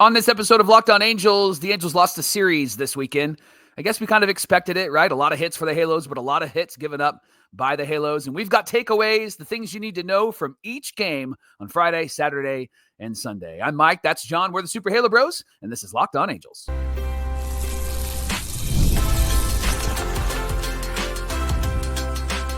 On this episode of Locked On Angels, the Angels lost a series this weekend. I guess we kind of expected it, right? A lot of hits for the Halos, but a lot of hits given up by the Halos. And we've got takeaways, the things you need to know from each game on Friday, Saturday, and Sunday. I'm Mike. That's John. We're the Super Halo Bros, and this is Locked On Angels.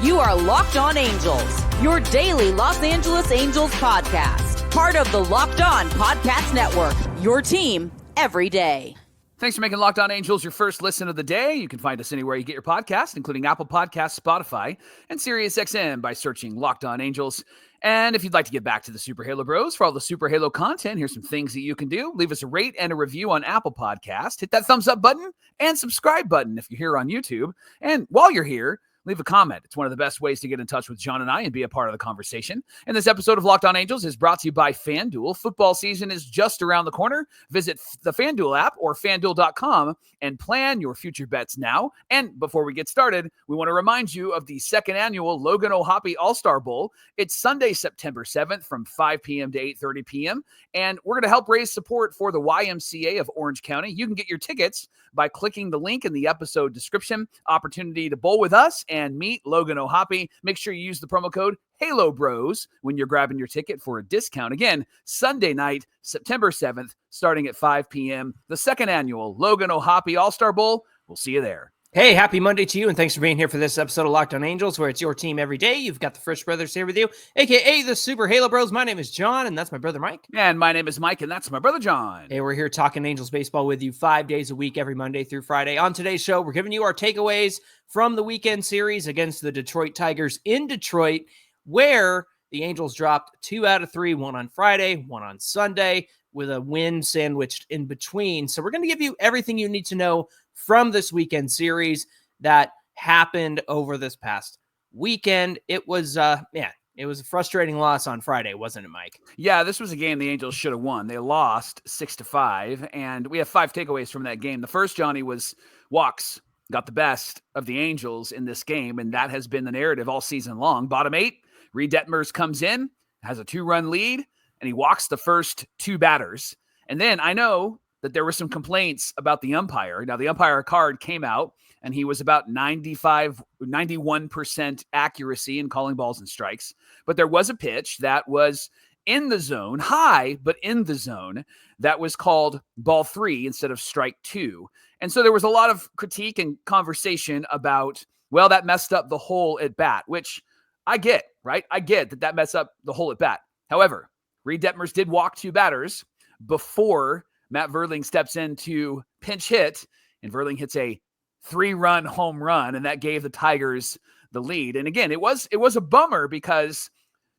You are Locked On Angels, your daily Los Angeles Angels podcast. Part of the Locked On Podcast Network, your team every day. Thanks for making Locked On Angels your first listen of the day. You can find us anywhere you get your podcast, including Apple Podcasts, Spotify, and SiriusXM by searching Locked On Angels. And if you'd like to get back to the Super Halo Bros for all the Super Halo content, here's some things that you can do. Leave us a rate and a review on Apple Podcasts. Hit that thumbs up button and subscribe button if you're here on YouTube. And while you're here, leave a comment. It's one of the best ways to get in touch with John and I and be a part of the conversation. And this episode of Locked On Angels is brought to you by FanDuel. Football season is just around the corner. Visit the FanDuel app or FanDuel.com and plan your future bets now. And before we get started, we want to remind you of the second annual Logan All-Star Bowl. It's Sunday, September 7th from 5 p.m. to 8:30 p.m. And we're going to help raise support for the YMCA of Orange County. You can get your tickets by clicking the link in the episode description. Opportunity to bowl with us and meet Logan O'Hoppy. Make sure you use the promo code Halo Bros when you're grabbing your ticket for a discount. Again, Sunday night, September 7th, starting at 5 p.m., the second annual Logan O'Hoppy All-Star Bowl. We'll see you there. Hey, happy Monday to you, and thanks for being here for this episode of Locked On Angels, where it's your team every day. You've got the Frisch Brothers here with you, a.k.a. the Super Halo Bros. My name is John, and that's my brother Mike. And my name is Mike, and that's my brother John. Hey, we're here talking Angels baseball with you 5 days a week, every Monday through Friday. On today's show, we're giving you our takeaways from the weekend series against the Detroit Tigers in Detroit, where the Angels dropped 2 out of 3, one on Friday, one on Sunday, with a win sandwiched in between. So we're going to give you everything you need to know from this weekend series that happened over this past weekend. It was, it was a frustrating loss on Friday, wasn't it, Mike? Yeah, this was a game the Angels should have won. They lost 6-5, and we have 5 takeaways from that game. The first, Johnny, was walks got the best of the Angels in this game, and that has been the narrative all season long. Bottom 8, Reed Detmers comes in, has a 2-run lead, and he walks the first 2 batters. And then I know that there were some complaints about the umpire. Now, the umpire card came out, and he was about 91% accuracy in calling balls and strikes. But there was a pitch that was in the zone, high, but in the zone, that was called ball 3 instead of strike 2. And so there was a lot of critique and conversation about, well, that messed up the whole at bat, which I get, right? I get that messed up the whole at bat. However, Reed Detmers did walk 2 batters before Matt Verling steps in to pinch hit, and Verling hits a 3-run home run, and that gave the Tigers the lead. And again, it was a bummer because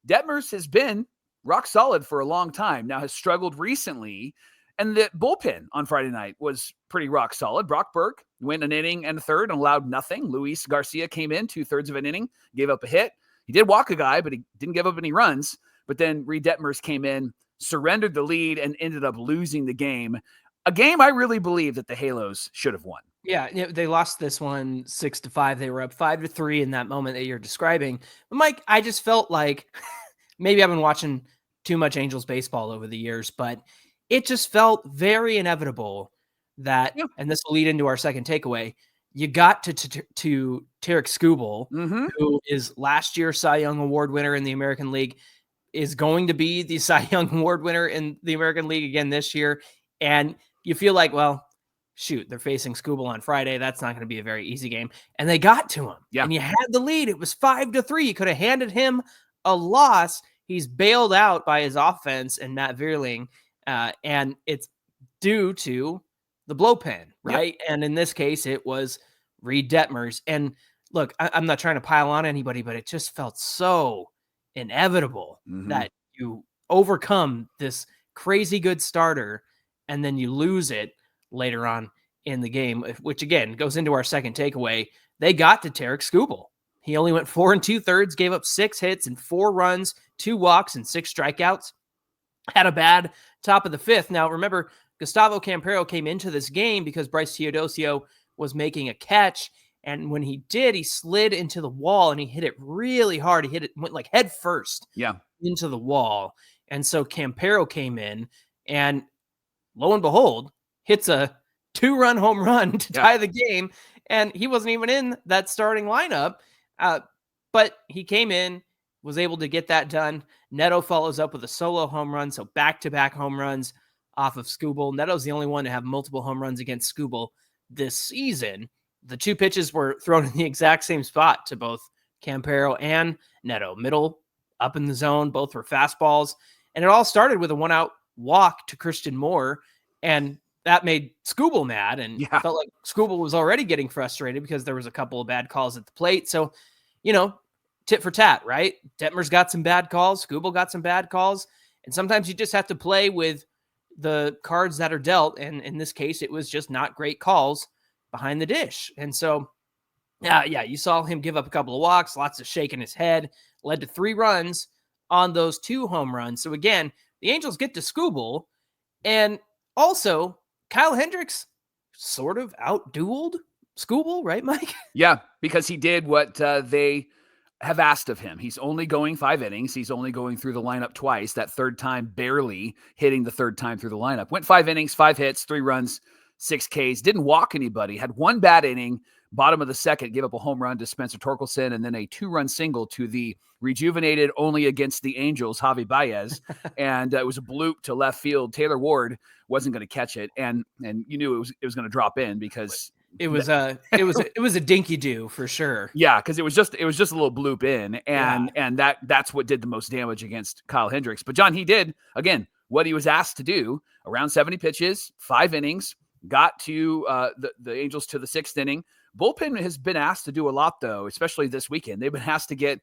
Detmers has been rock solid for a long time. Now has struggled recently, and the bullpen on Friday night was pretty rock solid. Brock Burke went an inning and a third and allowed nothing. Luis Garcia came in 2/3 of an inning, gave up a hit. He did walk a guy, but he didn't give up any runs. But then Reed Detmers came in, surrendered the lead, and ended up losing the game. A game I really believe that the Halos should have won. Yeah, they lost this one 6-5. They were up 5-3 in that moment that you're describing. But Mike, I just felt like maybe I've been watching too much Angels baseball over the years, but it just felt very inevitable that, and this will lead into our second takeaway, you got to Tarik Skubal, who is last year's Cy Young Award winner in the American League, is going to be the Cy Young Award winner in the American League again this year. And you feel like, well, shoot, they're facing Skubal on Friday. That's not going to be a very easy game. And they got to him. Yeah. And you had the lead. It was 5-3. You could have handed him a loss. He's bailed out by his offense and Matt Verling. And it's due to the blowpen, right? Yep. And in this case, it was Reed Detmers. And look, I'm not trying to pile on anybody, but it just felt so inevitable that you overcome this crazy good starter and then you lose it later on in the game, which again goes into our second takeaway. They got to Tarik Skubal. He only went 4 2/3, gave up 6 hits and 4 runs, 2 walks and 6 strikeouts. Had a bad top of the 5th. Now remember, Gustavo Campero came into this game because Bryce Teodosio was making a catch. And when he did, he slid into the wall and he hit it really hard. He hit it, went like head first into the wall. And so Campero came in and lo and behold, hits a 2-run home run to Yeah. tie the game. And he wasn't even in that starting lineup. But he came in, was able to get that done. Neto follows up with a solo home run. So back-to-back home runs off of Skubal. Neto's the only one to have multiple home runs against Skubal this season. The 2 pitches were thrown in the exact same spot to both Campero and Neto. Middle, up in the zone. Both were fastballs. And it all started with a 1-out walk to Christian Moore. And that made Skubal mad, and felt like Skubal was already getting frustrated because there was a couple of bad calls at the plate. So, tit for tat, right? Detmer's got some bad calls. Skubal got some bad calls. And sometimes you just have to play with the cards that are dealt. And in this case, it was just not great calls behind the dish. And so, you saw him give up a couple of walks, lots of shaking his head, led to 3 runs on those 2 home runs. So again, the Angels get to Skubal, and also Kyle Hendricks sort of outdueled Skubal, right, Mike? Yeah, because he did what they have asked of him. He's only going 5 innings. He's only going through the lineup twice. That third time, barely hitting the third time through the lineup. Went 5 innings, 5 hits, 3 runs, 6 Ks. Didn't walk anybody. Had 1 bad inning. Bottom of the second, gave up a home run to Spencer Torkelson, and then a 2-run single to the rejuvenated only against the Angels, Javi Baez. And it was a bloop to left field. Taylor Ward wasn't going to catch it, and you knew it was going to drop in because it was a dinky do for sure. Yeah, because it was just a little bloop in, and that's what did the most damage against Kyle Hendricks. But John, he did again what he was asked to do. Around 70 pitches, 5 innings, got to the Angels to the 6th inning. Bullpen has been asked to do a lot, though, especially this weekend. They've been asked to get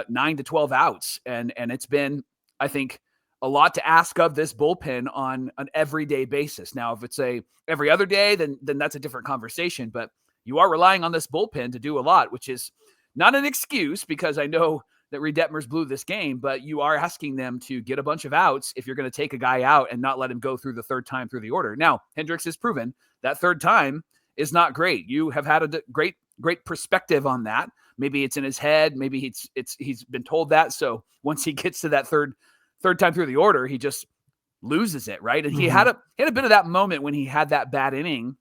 9 to 12 outs, and it's been, I think, a lot to ask of this bullpen on an everyday basis. Now, if it's a every other day, then that's a different conversation. But you are relying on this bullpen to do a lot, which is not an excuse, because I know that Reed Detmers blew this game, but you are asking them to get a bunch of outs if you're going to take a guy out and not let him go through the third time through the order. Now, Hendricks has proven that third time is not great. You have had a great perspective on that. Maybe it's in his head. Maybe he's been told that. So once he gets to that third time through the order, he just loses it, right? And he had a bit of that moment when he had that bad inning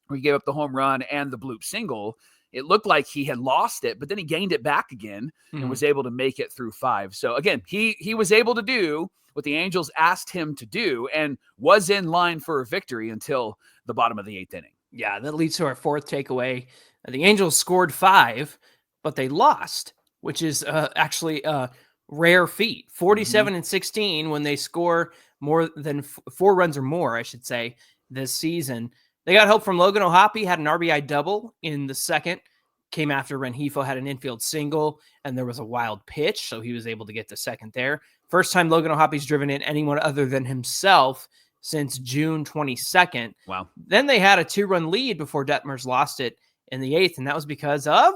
where he gave up the home run and the bloop single. It looked like he had lost it, but then he gained it back again and was able to make it through 5. So again, he was able to do what the Angels asked him to do and was in line for a victory until the bottom of the 8th inning. Yeah, that leads to our 4th takeaway. The Angels scored 5, but they lost, which is actually a rare feat. 47-16 when they score more than 4 runs or more, I should say, this season. They got help from Logan O'Hoppe, had an RBI double in the second, came after Rengifo had an infield single, and there was a wild pitch, so he was able to get the second there. First time Logan O'Hoppe's driven in anyone other than himself since June 22nd. Wow. Then they had a 2-run lead before Detmers lost it in the 8th, and that was because of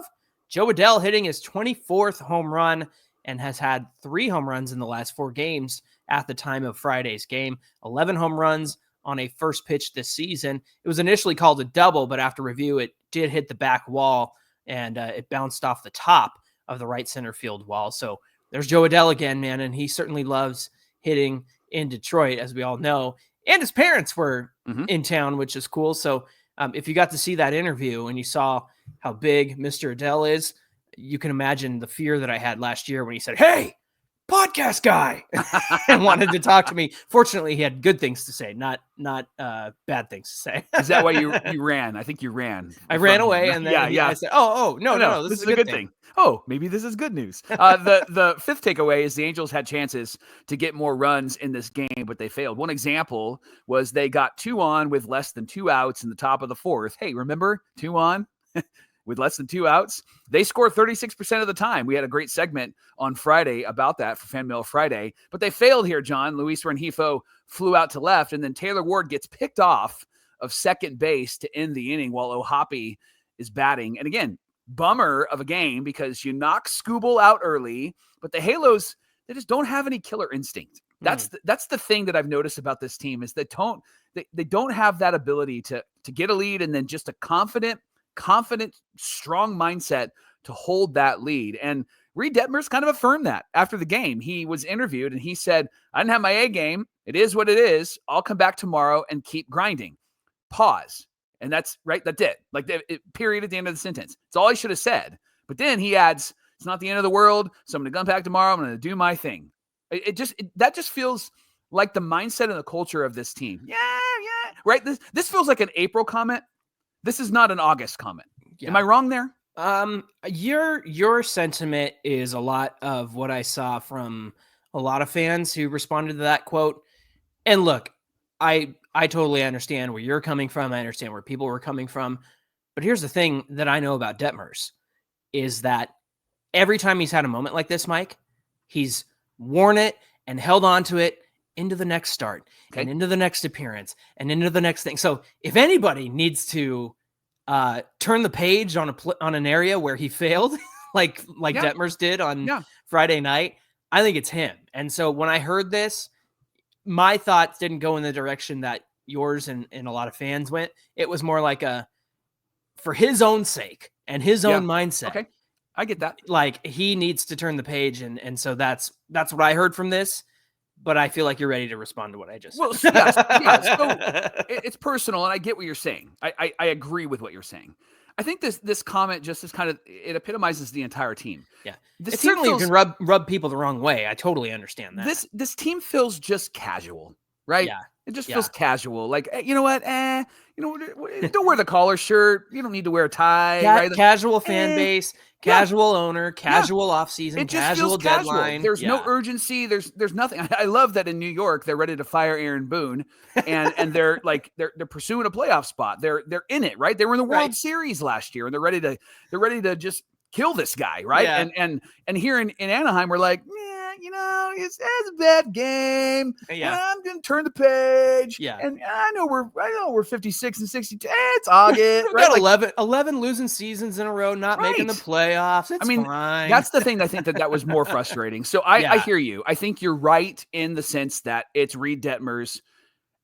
Joe Adell hitting his 24th home run and has had 3 home runs in the last 4 games at the time of Friday's game. 11 home runs on a first pitch this season. It was initially called a double, but after review, it did hit the back wall, and it bounced off the top of the right center field wall. So there's Joe Adell again, man, and he certainly loves hitting in Detroit, as we all know. And his parents were in town, which is cool. So if you got to see that interview and you saw how big Mr. Adell is, you can imagine the fear that I had last year when he said, "Hey, podcast guy," and wanted to talk to me. Fortunately, he had good things to say, not bad things to say. Is that why you ran? I think you ran. I ran away, and then I said, no, this is a good thing. Oh, maybe this is good news. The 5th takeaway is the Angels had chances to get more runs in this game, but they failed. One example was they got 2 on with less than 2 outs in the top of the 4th. Hey, remember 2 on? With less than 2 outs, they score 36% of the time. We had a great segment on Friday about that for Fan Mail Friday, but they failed here, John. Luis Rengifo flew out to left, and then Taylor Ward gets picked off of second base to end the inning while O'Hoppe is batting. And again, bummer of a game because you knock Skubal out early, but the Halos, they just don't have any killer instinct. That's the thing that I've noticed about this team is they don't have that ability to get a lead and then just a confident, strong mindset to hold that lead. And Reed Detmers kind of affirmed that after the game. He was interviewed and he said, I didn't have my A game. It is what it is. I'll come back tomorrow and keep grinding. Pause. And that's right. That's it. Like period at the end of the sentence. It's all he should have said. But then he adds, it's not the end of the world. So I'm going to come back tomorrow. I'm going to do my thing. That just feels like the mindset and the culture of this team. Yeah. Right. This feels like an April comment. This is not an August comment. Yeah. Am I wrong there? Your sentiment is a lot of what I saw from a lot of fans who responded to that quote. And look, I totally understand where you're coming from. I understand where people were coming from. But here's the thing that I know about Detmers is that every time he's had a moment like this, Mike, he's worn it and held on to it into the next start and into the next appearance and into the next thing. So if anybody needs to turn the page on an area where he failed, like Detmers did on Friday night, I think it's him. And so when I heard this, my thoughts didn't go in the direction that yours and a lot of fans went. It was more like for his own sake and his own mindset. Okay. I get that. Like he needs to turn the page. And so that's what I heard from this, but I feel like you're ready to respond to what I just said. Well, so it's personal and I get what you're saying. I agree with what you're saying. I think this comment just is kind of, it epitomizes the entire team. Yeah. It certainly can rub people the wrong way. I totally understand that. This team feels just casual, right? Yeah. It just feels casual. Like, you know what? Don't wear the collar shirt. You don't need to wear a tie. Right? Casual fan base, casual owner, casual offseason, casual deadline. There's no urgency. There's nothing. I love that in New York they're ready to fire Aaron Boone, and they're like they're pursuing a playoff spot. They're in it, right? They were in the World Series last year, and they're ready to just kill this guy, right? Yeah. And here in Anaheim, we're like, it's a bad game. Yeah. I'm gonna turn the page. Yeah. And I know we're 56 and 62. It's August. We've got 11 losing seasons in a row, not making the playoffs. It's fine. That's the thing. I think that was more frustrating. So I hear you. I think you're right in the sense that it's Reed Detmers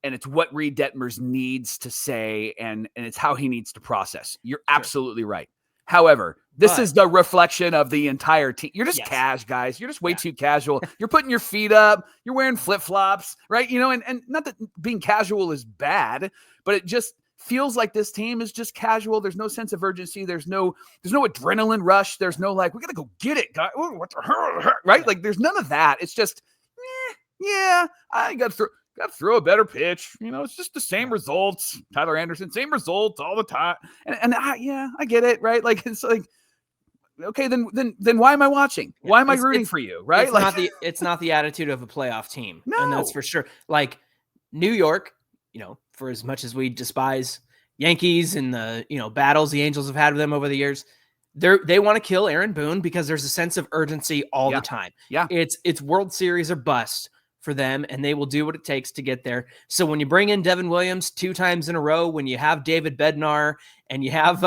and it's what Reed Detmers needs to say and it's how he needs to process. You're absolutely right. However, this is the reflection of the entire team. You're just cash, guys. You're just way too casual. You're putting your feet up. You're wearing flip-flops, right? And not that being casual is bad, but it just feels like this team is just casual. There's no sense of urgency. There's no adrenaline rush. There's no like, we got to go get it, guys. What the hell? Right? Like there's none of that. It's just, I got to throw a better pitch. It's just the same results. Tyler Anderson, same results all the time. And I get it, right? Like it's like, okay, then why am I watching? Why am I rooting for you? Right? It's not the attitude of a playoff team. No. And that's for sure. Like New York, for as much as we despise Yankees and the battles the Angels have had with them over the years, they want to kill Aaron Boone because there's a sense of urgency all the time. Yeah. It's World Series or bust for them, and they will do what it takes to get there. So when you bring in Devin Williams 2 times in a row, when you have David Bednar and you have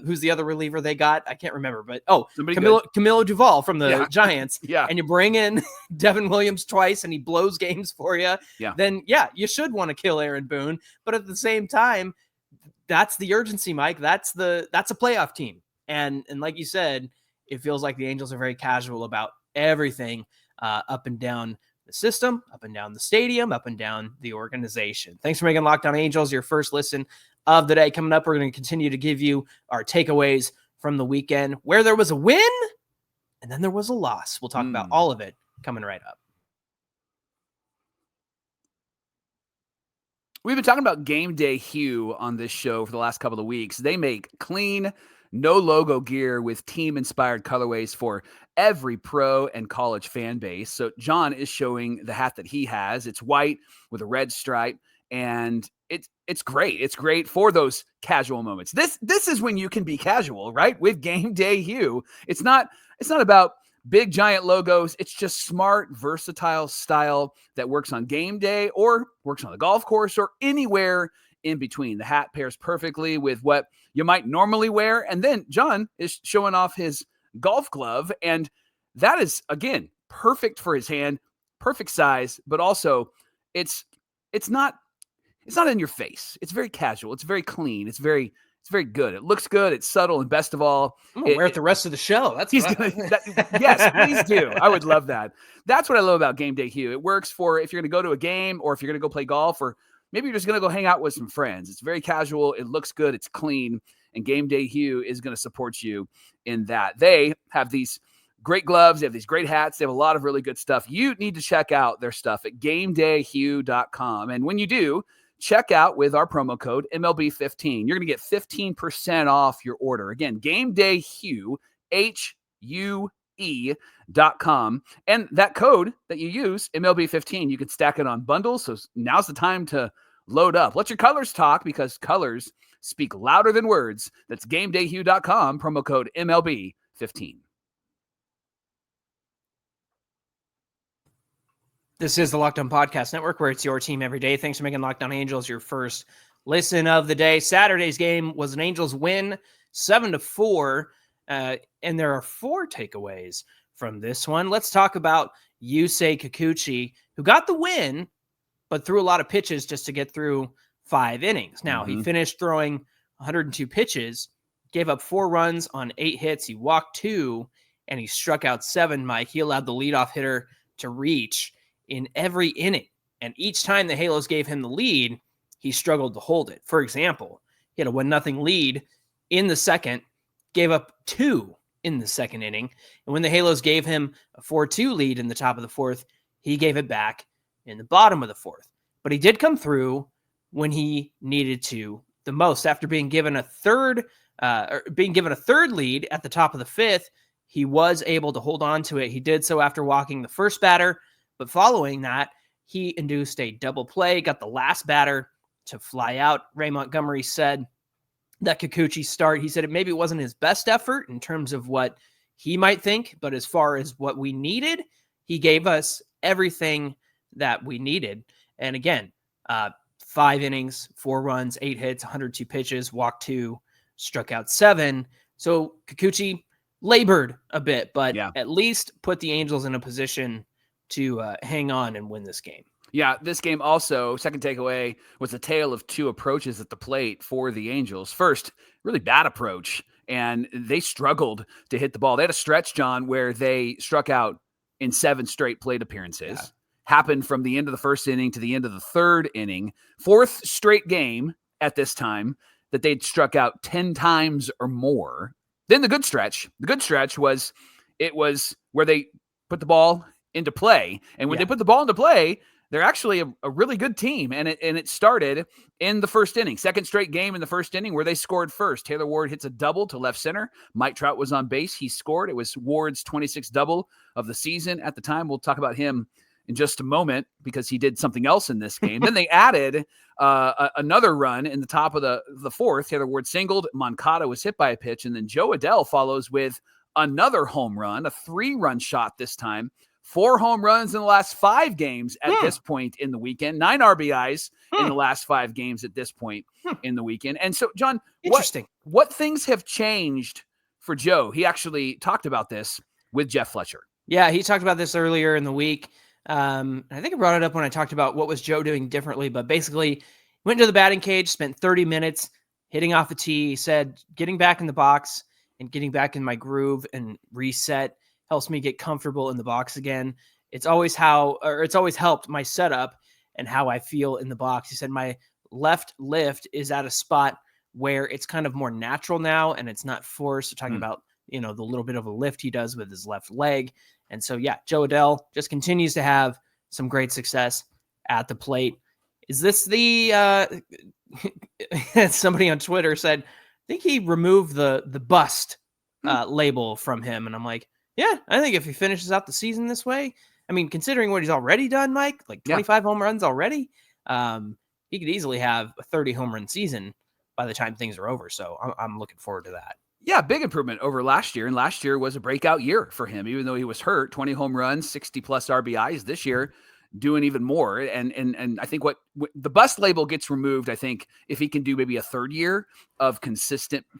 who's the other reliever they got? I can't remember, but Camilo Duvall from the Giants. Yeah. And you bring in Devin Williams twice and he blows games for you. Yeah. Then you should want to kill Aaron Boone. But at the same time, that's the urgency, Mike. That's a playoff team. And like you said, it feels like the Angels are very casual about everything. Up and down the system, up and down the stadium, up and down the organization. Thanks for making Locked On Angels your first listen of the day. Coming up, we're going to continue to give you our takeaways from the weekend where there was a win and then there was a loss. We'll talk about all of it coming right up. We've been talking about Game Day Hue on this show for the last couple of weeks. They make clean, no logo gear with team-inspired colorways for every pro and college fan base. So John is showing the hat that he has. It's white with a red stripe, and it's great. It's great for those casual moments. This is when you can be casual, right? With Game Day Hue. It's not about big giant logos. It's just smart, versatile style that works on game day or works on the golf course or anywhere in between. The hat pairs perfectly with what you might normally wear. And then John is showing off his golf glove. And that is, again, perfect for his hand, perfect size, but also it's not in your face. It's very casual. It's very clean. It's very It's very good. It looks good. It's subtle. And best of all, I'm going to wear it the rest of the show. That's yes, please do. I would love that. That's what I love about Game Day Hue. It works for if you're going to go to a game or if you're going to go play golf or maybe you're just going to go hang out with some friends. It's very casual. It looks good. It's clean. And Game Day Hue is going to support you in that. They have these great gloves. They have these great hats. They have a lot of really good stuff. You need to check out their stuff at GameDayHue.com. And when you do, check out with our promo code MLB15. You're going to get 15% off your order. Again, GameDayHue, HUE.com. And that code that you use, MLB15, you can stack it on bundles. So now's the time to load up. Let your colors talk because colors speak louder than words. That's GameDayHue.com, promo code MLB15. This is the Locked On Podcast Network, where it's your team every day. Thanks for making Locked On Angels your first listen of the day. Saturday's game was an Angels win, 7-4, and there are 4 takeaways from this one. Let's talk about Yusei Kikuchi, who got the win, but threw a lot of pitches just to get through 5 innings. Now, he finished throwing 102 pitches, gave up 4 runs on 8 hits. He walked 2, and he struck out 7, Mike. He allowed the leadoff hitter to reach in every inning. And each time the Halos gave him the lead, he struggled to hold it. For example, he had a 1-0 lead in the second, gave up 2 in the second inning. And when the Halos gave him a 4-2 lead in the top of the 4th, he gave it back in the bottom of the 4th. But he did come through when he needed to the most. After being given a third lead at the top of the 5th, he was able to hold on to it. He did so after walking the first batter. But following that, he induced a double play, got the last batter to fly out. Ray Montgomery said that Kikuchi's start, he said maybe it wasn't his best effort in terms of what he might think, but as far as what we needed, he gave us everything that we needed. And again, 5 innings, 4 runs, 8 hits, 102 pitches, walked 2, struck out 7. So Kikuchi labored a bit, but at least put the Angels in a position to hang on and win this game. Yeah, this game also, second takeaway, was a tale of 2 approaches at the plate for the Angels. First, really bad approach, and they struggled to hit the ball. They had a stretch, John, where they struck out in 7 straight plate appearances. Yeah. Happened from the end of the first inning to the end of the 3rd inning. 4th straight game at this time that they'd struck out 10 times or more. Then the good stretch was where they put the ball into play. And when they put the ball into play, they're actually a really good team. And it started in the 1st inning. 2nd straight game in the 1st inning where they scored first. Taylor Ward hits a double to left center. Mike Trout was on base. He scored. It was Ward's 26th double of the season at the time. We'll talk about him in just a moment because he did something else in this game. Then they added another run in the top of the 4th. Taylor Ward singled. Moncada was hit by a pitch. And then Joe Adell follows with another home run, a 3-run shot this time. 4 home runs in the last 5 games at this point in the weekend. 9 RBIs in the last 5 games at this point in the weekend. And so, John, what things have changed for Joe? He actually talked about this with Jeff Fletcher. Yeah, he talked about this earlier in the week. I think I brought it up when I talked about what was Joe doing differently, but basically went to the batting cage, spent 30 minutes hitting off the tee. He said, getting back in the box and getting back in my groove and reset helps me get comfortable in the box again. It's always helped my setup and how I feel in the box. He said, my left lift is at a spot where it's kind of more natural now and it's not forced. So talking about, the little bit of a lift he does with his left leg. And so, Joe Adell just continues to have some great success at the plate. Is this the, somebody on Twitter said, I think he removed the bust label from him. And I'm like, yeah, I think if he finishes out the season this way, I mean, considering what he's already done, Mike, like 25 home runs already, he could easily have a 30 home run season by the time things are over. So I'm looking forward to that. Yeah, big improvement over last year. And last year was a breakout year for him, even though he was hurt. 20 home runs, 60 plus RBIs. This year, doing even more. And I think what the bust label gets removed, I think, if he can do maybe a 3rd year of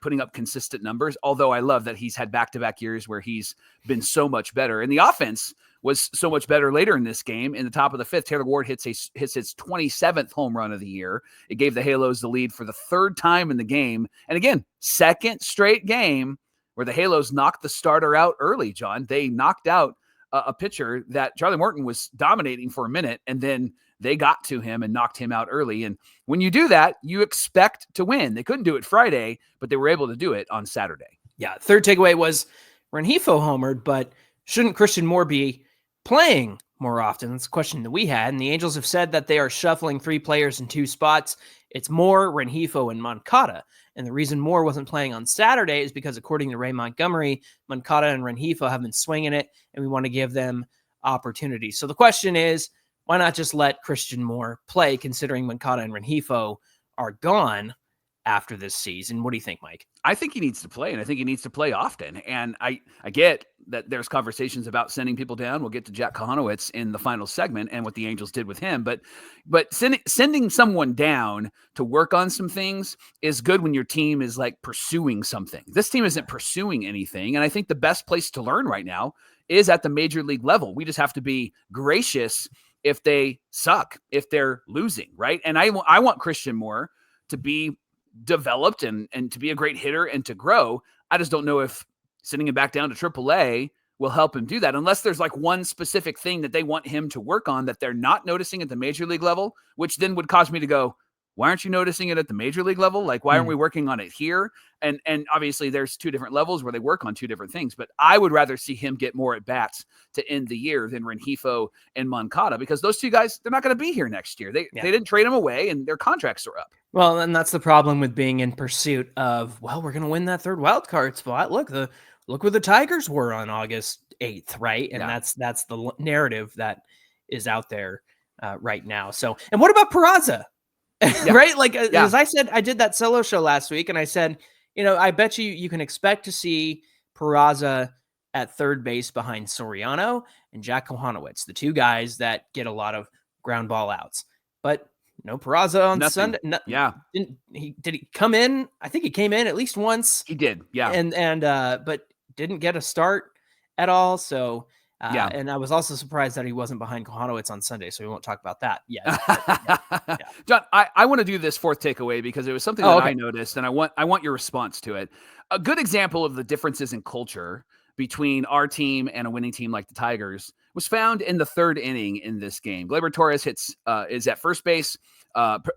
putting up consistent numbers. Although I love that he's had back-to-back years where he's been so much better. And the offense was so much better later in this game. In the top of the fifth, Taylor Ward hits his 27th home run of the year. It gave the Halos the lead for the third time in the game. And again, second straight game where the Halos knocked the starter out early, John. They knocked out a pitcher that Charlie Morton was dominating for a minute, and then they got to him and knocked him out early. And when you do that, you expect to win. They couldn't do it Friday, but they were able to do it on Saturday. Yeah, third takeaway was Rengifo homered, but shouldn't Christian Moore be playing more often? That's a question that we had, and the Angels have said that they are shuffling 3 players in 2 spots. It's Moore, Rengifo, and Moncada. And the reason Moore wasn't playing on Saturday is because, according to Ray Montgomery, Moncada and Rengifo have been swinging it, and we want to give them opportunities. So the question is, why not just let Christian Moore play, considering Moncada and Rengifo are gone after this season? What do you think, Mike? I think he needs to play, and I think he needs to play often. And I get that there's conversations about sending people down. We'll get to Jack Kohanowitz in the final segment and what the Angels did with him. But sending someone down to work on some things is good when your team is like pursuing something. This team isn't pursuing anything. And I think the best place to learn right now is at the major league level. We just have to be gracious if they suck, if they're losing, right? And I want Christian Moore to be developed and to be a great hitter and to grow. I just don't know if sending him back down to AAA will help him do that, unless there's like one specific thing that they want him to work on that they're not noticing at the major league level, which then would cause me to go, why aren't you noticing it at the major league level? Like, why aren't we working on it here? And obviously there's 2 different levels where they work on 2 different things, but I would rather see him get more at bats to end the year than Rengifo and Moncada, because those 2 guys, they're not going to be here next year. They didn't trade them away and their contracts are up. Well, and that's the problem with being in pursuit of, well, we're going to win that 3rd wild card spot. Look where the Tigers were on August 8th, right? And that's the narrative that is out there right now. So, and what about Peraza? Right? Like, as I said, I did that solo show last week, and I said, I bet you can expect to see Peraza at third base behind Soriano and Jack Kohanowitz, the 2 guys that get a lot of ground ball outs. But no Peraza on Sunday. Did he come in? I think he came in at least once. He did. Yeah. And but didn't get a start at all. So, and I was also surprised that he wasn't behind Kohanowitz on Sunday. So we won't talk about that yet. John, I want to do this 4th takeaway because it was something that I noticed, and I want your response to it. A good example of the differences in culture between our team and a winning team like the Tigers was found in the 3rd inning in this game. Gleyber Torres is at first base.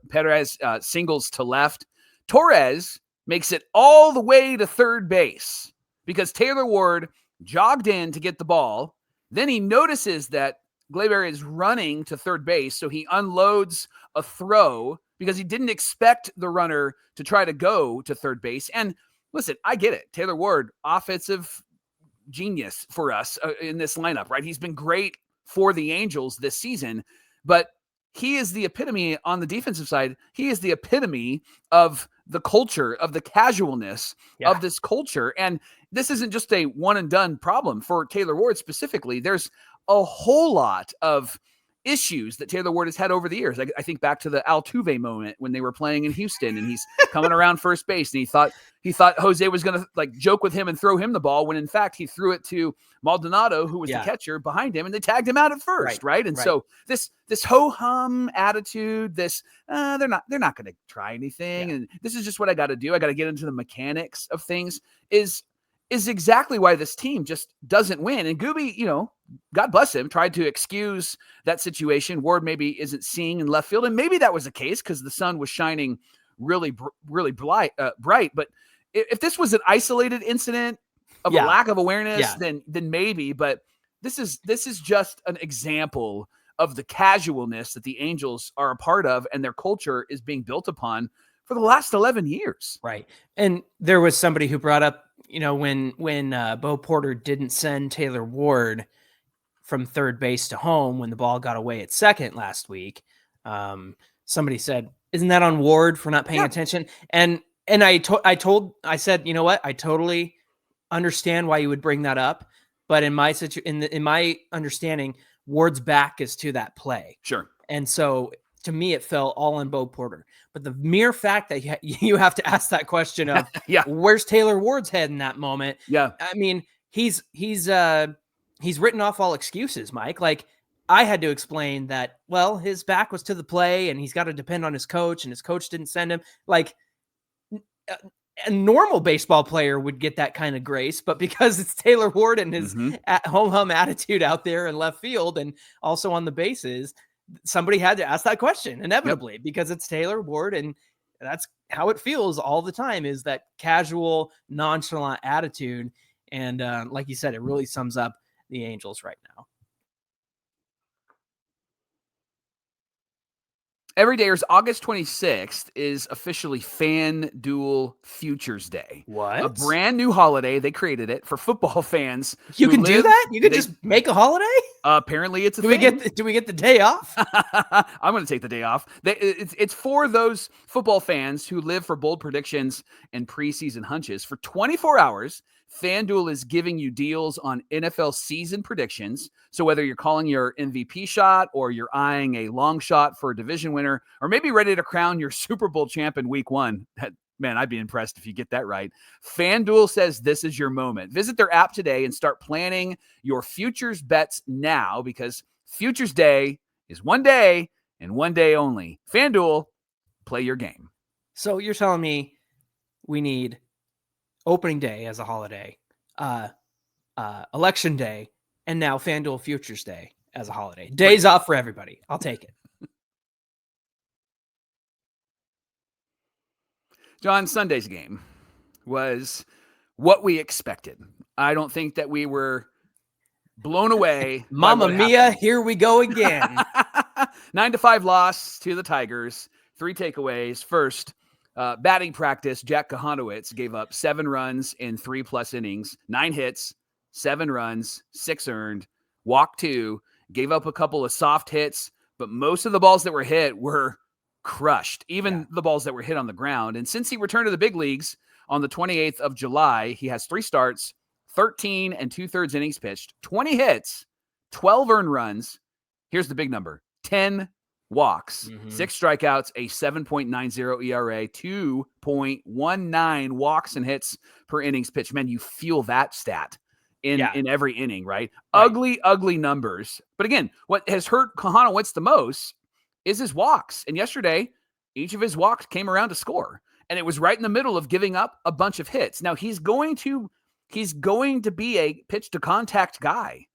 Perez singles to left. Torres makes it all the way to third base because Taylor Ward jogged in to get the ball. Then he notices that Gleyber is running to third base, so he unloads a throw because he didn't expect the runner to try to go to third base. And listen, I get it. Taylor Ward, offensive genius for us in this lineup, right? He's been great for the Angels this season, but he is the epitome on the defensive side. He is the epitome of the culture, of the casualness of this culture. And this isn't just a one and done problem for Taylor Ward specifically. There's a whole lot of issues that Taylor Ward has had over the years. I think back to the Altuve moment when they were playing in Houston and he's coming around first base and he thought Jose was going to like joke with him and throw him the ball when in fact he threw it to Maldonado, who was the catcher behind him, and they tagged him out at first. Right. And so this ho-hum attitude, this they're not going to try anything. And this is just what I got to do. I got to get into the mechanics of things is exactly why this team just doesn't win. And Gooby, God bless him, tried to excuse that situation. Ward maybe isn't seeing in left field. And maybe that was the case because the sun was shining really, really bright. But if this was an isolated incident of a lack of awareness, then maybe. But this is just an example of the casualness that the Angels are a part of, and their culture is being built upon for the last 11 years. Right. And there was somebody who brought up, when Bo Porter didn't send Taylor Ward from third base to home when the ball got away at second last week, somebody said, isn't that on Ward for not paying attention? And I said, you know what? I totally understand why you would bring that up. But in my understanding, Ward's back is to that play. Sure. And so to me, it fell all on Bo Porter. But the mere fact that you have to ask that question of, where's Taylor Ward's head in that moment? Yeah. I mean, he's he's written off all excuses, Mike. Like, I had to explain that, well, his back was to the play and he's got to depend on his coach, and his coach didn't send him. Like, a normal baseball player would get that kind of grace, but because it's Taylor Ward and his home attitude out there in left field and also on the bases, somebody had to ask that question inevitably because it's Taylor Ward, and that's how it feels all the time, is that casual, nonchalant attitude. And like you said, it really sums up the Angels right now. Every day is August 26th is officially FanDuel Futures Day. What? A brand new holiday. They created it for football fans. You can do that? You could just make a holiday? Apparently it's a thing. Do we get the day off? I'm going to take the day off. It's for those football fans who live for bold predictions and preseason hunches. For 24 hours, FanDuel is giving you deals on NFL season predictions. So whether you're calling your MVP shot or you're eyeing a long shot for a division winner, or maybe ready to crown your Super Bowl champ in week 1, man, I'd be impressed if you get that right. FanDuel says this is your moment. Visit their app today and start planning your futures bets now, because Futures Day is one day and one day only. FanDuel, play your game. So you're telling me we need opening day as a holiday, election day, and now FanDuel Futures Day as a holiday. Days off for everybody. I'll take it. John, Sunday's game was what we expected. I don't think that we were blown away. Mamma mia, here we go again. 9-5 loss to the Tigers. 3 takeaways. First, batting practice, Jack Kahanowitz gave up 7 runs in 3+ innings, 9 hits, 7 runs, 6 earned, walked 2, gave up a couple of soft hits, but most of the balls that were hit were crushed, even the balls that were hit on the ground. And since he returned to the big leagues on the 28th of July, he has 3 starts, 13 2/3 innings pitched, 20 hits, 12 earned runs. Here's the big number: 10 walks, 6 strikeouts, a 7.90 ERA, 2.19 walks and hits per innings pitched. Man, you feel that stat in every inning, right? Ugly numbers. But again, what has hurt Kahanowitz the most is his walks. And yesterday, each of his walks came around to score. And it was right in the middle of giving up a bunch of hits. Now, he's going to be a pitch to contact guy.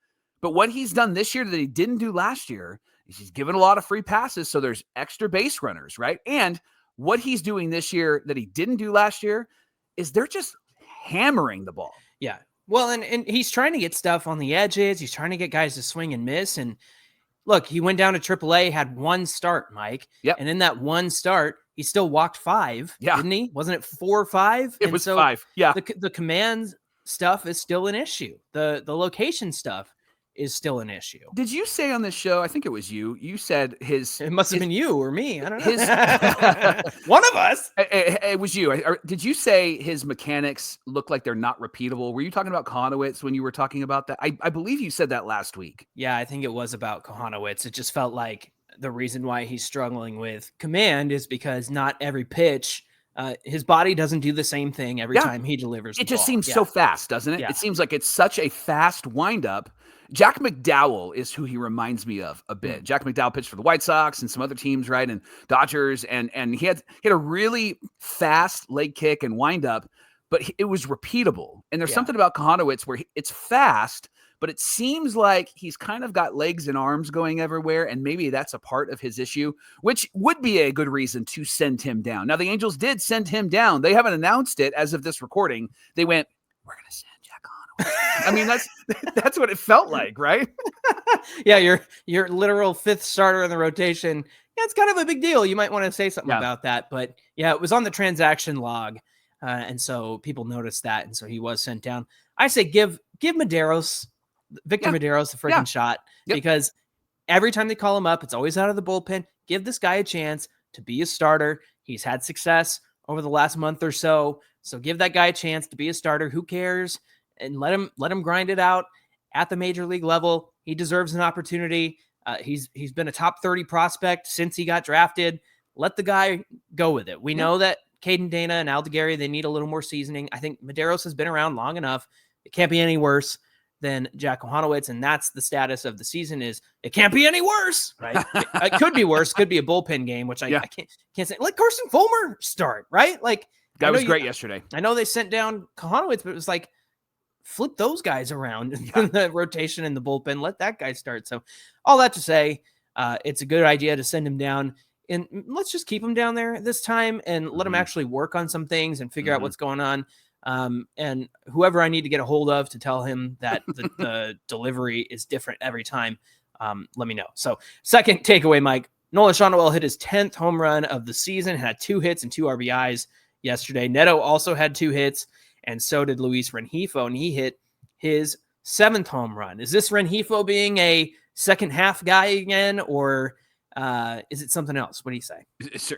But what he's done this year that he didn't do last year is he's given a lot of free passes, so there's extra base runners, right? And what he's doing this year that he didn't do last year is they're just hammering the ball. Yeah. Well, and he's trying to get stuff on the edges. He's trying to get guys to swing and miss. And look, he went down to AAA, had 1 start, Mike. Yep. And in that 1 start, he still walked 5, didn't he? Wasn't it 4 or 5? It was 5. Yeah. The command stuff is still an issue. The location stuff is still an issue. Did you say on this show, I think it was you said it must have been you or me. I don't know. One of us. It was you. Did you say his mechanics look like they're not repeatable? Were you talking about Kahanowitz when you were talking about that? I believe you said that last week. Yeah, I think it was about Kahanowitz. It just felt like the reason why he's struggling with command is because not every pitch, his body doesn't do the same thing every time he delivers the It just ball. seems so fast, doesn't it? Yeah. It seems like it's such a fast windup. Jack McDowell is who he reminds me of a bit. Jack McDowell pitched for the White Sox and some other teams, right? And Dodgers. And he had a really fast leg kick and windup, but it was repeatable. And there's something about Kahanowitz where it's fast, but it seems like he's kind of got legs and arms going everywhere. And maybe that's a part of his issue, which would be a good reason to send him down. Now, the Angels did send him down. They haven't announced it as of this recording. They went, we're going to send Jack Kahanowitz. I mean, that's what it felt like, right? Yeah, your literal 5th starter in the rotation. Yeah, it's kind of a big deal. You might want to say something about that. But yeah, it was on the transaction log. And so people noticed that. And so he was sent down. I say give Medeiros, Victor Medeiros, a freaking shot, because every time they call him up, it's always out of the bullpen. Give this guy a chance to be a starter. He's had success over the last month or so. So give that guy a chance to be a starter. Who cares? And let him grind it out at the major league level. He deserves an opportunity. He's been a top 30 prospect since he got drafted. Let the guy go with it. We know that Caden Dana and Aldegari, they need a little more seasoning. I think Medeiros has been around long enough. It can't be any worse than Jack Kohanowitz, and that's the status of the season. Is it can't be any worse, right? It could be worse. Could be a bullpen game, which I can't say. Let Carson Fulmer start, right? Like guy was great yesterday. I know they sent down Kohanowitz, but it was like flip those guys around in the rotation in the bullpen. Let that guy start. So all that to say, it's a good idea to send him down. And let's just keep him down there this time and let him actually work on some things and figure out what's going on. And whoever I need to get a hold of to tell him that the delivery is different every time, let me know. So second takeaway, Mike, Nola Shonowell hit his 10th home run of the season, had 2 hits and 2 RBIs yesterday. Neto also had 2 hits, and so did Luis Rengifo, and he hit his 7th home run. Is this Rengifo being a second half guy again, or is it something else? What do you say?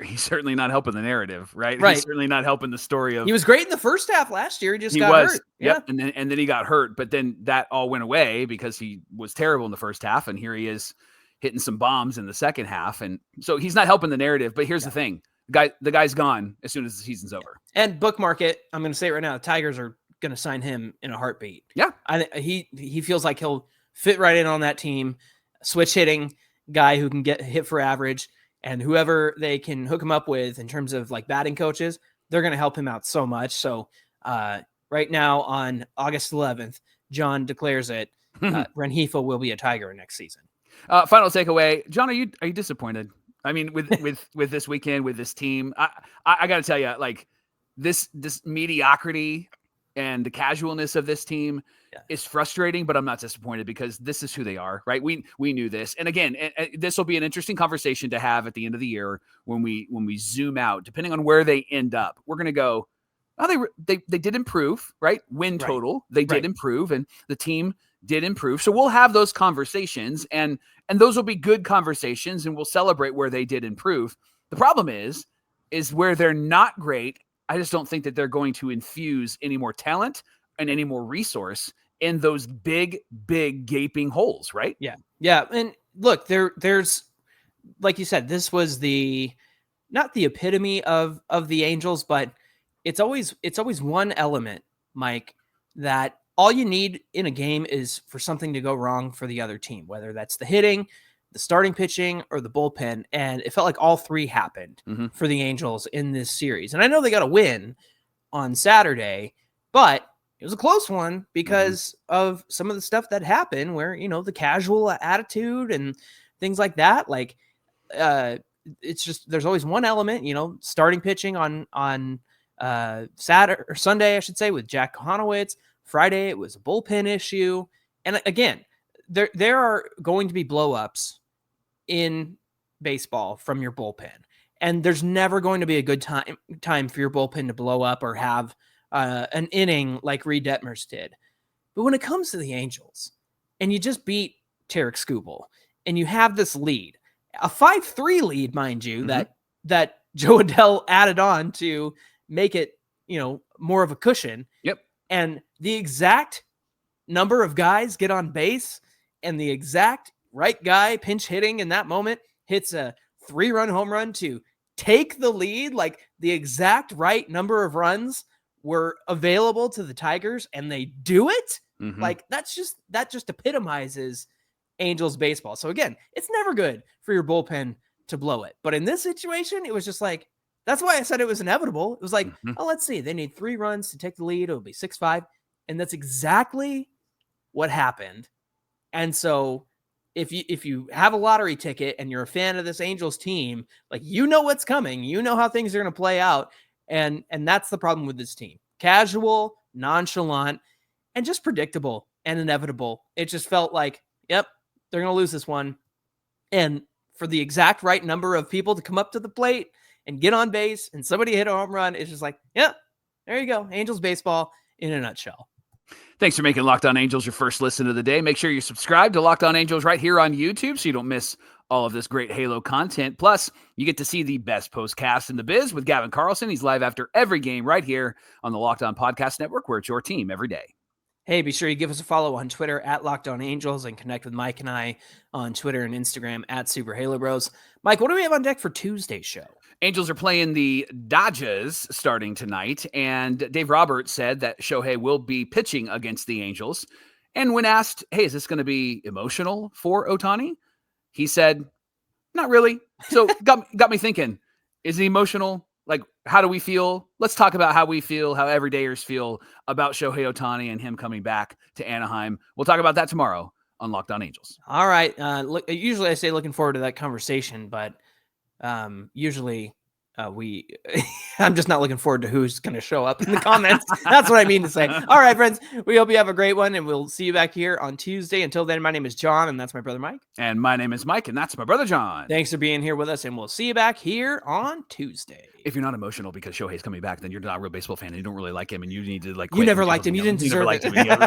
He's certainly not helping the narrative, right? Right. He's certainly not helping the story of. He was great in the first half last year. He got hurt. Yep. Yeah. And then he got hurt, but then that all went away because he was terrible in the first half, and here he is hitting some bombs in the second half, and so he's not helping the narrative. But here's the thing: the guy's gone as soon as the season's over. And bookmark it. I'm going to say it right now: the Tigers are going to sign him in a heartbeat. Yeah, he feels like he'll fit right in on that team. Switch hitting guy who can get hit for average, and whoever they can hook him up with in terms of like batting coaches, they're going to help him out so much. So right now on August 11th, John declares it. Rengifo will be a Tiger next season. Final takeaway, John, are you disappointed? I mean, with this weekend, with this team, I got to tell you, like this mediocrity and the casualness of this team is frustrating, but I'm not disappointed because this is who they are, right? We knew this. And again, this will be an interesting conversation to have at the end of the year when we zoom out, depending on where they end up. We're going to go, oh, they did improve, right? Win total. They did improve, and the team did improve. So we'll have those conversations, and those will be good conversations, and we'll celebrate where they did improve. The problem is where they're not great. I just don't think that they're going to infuse any more talent and any more resource in those big gaping holes, right? Yeah. Yeah. And look, there's, like you said, this was not the epitome of the Angels, but it's always one element, Mike, that all you need in a game is for something to go wrong for the other team, whether that's the hitting, the starting pitching, or the bullpen. And it felt like all three happened for the Angels in this series. And I know they got a win on Saturday, but it was a close one because of some of the stuff that happened where, the casual attitude and things like that. Like, it's just, there's always one element, starting pitching on Saturday or Sunday, I should say, with Jack Kohanowitz. Friday, it was a bullpen issue. And again, there are going to be blow-ups in baseball from your bullpen. And there's never going to be a good time for your bullpen to blow up or have an inning like Reed Detmers did. But when it comes to the Angels, and you just beat Tarik Skubal, and you have this lead, a 5-3 lead, mind you, that Joe Adell added on to make it, more of a cushion. Yep. And the exact number of guys get on base, and the exact right guy pinch hitting in that moment hits a 3-run home run to take the lead. Like, the exact right number of runs were available to the Tigers, and they do it. Like, that just epitomizes Angels baseball. So again, it's never good for your bullpen to blow it. But in this situation, it was just like, that's why I said it was inevitable. It was like, oh, let's see. They need 3 runs to take the lead. It'll be 6-5. And that's exactly what happened. And so if you have a lottery ticket and you're a fan of this Angels team, like, what's coming, how things are going to play out. And that's the problem with this team. Casual, nonchalant, and just predictable and inevitable. It just felt like, yep, they're going to lose this one. And for the exact right number of people to come up to the plate and get on base and somebody hit a home run, it's just like, yep, there you go. Angels baseball in a nutshell. Thanks for making Locked On Angels your first listen of the day. Make sure you subscribe to Locked On Angels right here on YouTube so you don't miss all of this great Halo content. Plus, you get to see the best postcast in the biz with Gavin Carlson. He's live after every game right here on the Locked On Podcast Network, where it's your team every day. Hey, be sure you give us a follow on Twitter at Locked On Angels and connect with Mike and I on Twitter and Instagram at Super Halo Bros. Mike, what do we have on deck for Tuesday's show? Angels are playing the Dodgers starting tonight, and Dave Roberts said that Shohei will be pitching against the Angels. And when asked, hey, is this going to be emotional for Ohtani? He said, not really. So got me thinking, is it emotional? Like, how do we feel? Let's talk about how we feel, how everydayers feel about Shohei Ohtani and him coming back to Anaheim. We'll talk about that tomorrow on Locked On Angels. All right. Usually I say looking forward to that conversation, but usually I'm just not looking forward to who's going to show up in the comments. That's what I mean to say. All right, friends, we hope you have a great one, and we'll see you back here on Tuesday. Until then, my name is John, and that's my brother Mike. And my name is Mike, and that's my brother John. Thanks for being here with us, and we'll see you back here on Tuesday. If you're not emotional because Shohei's coming back, then you're not a real baseball fan, and you don't really like him, and you need to like. You never liked him. You didn't deserve it.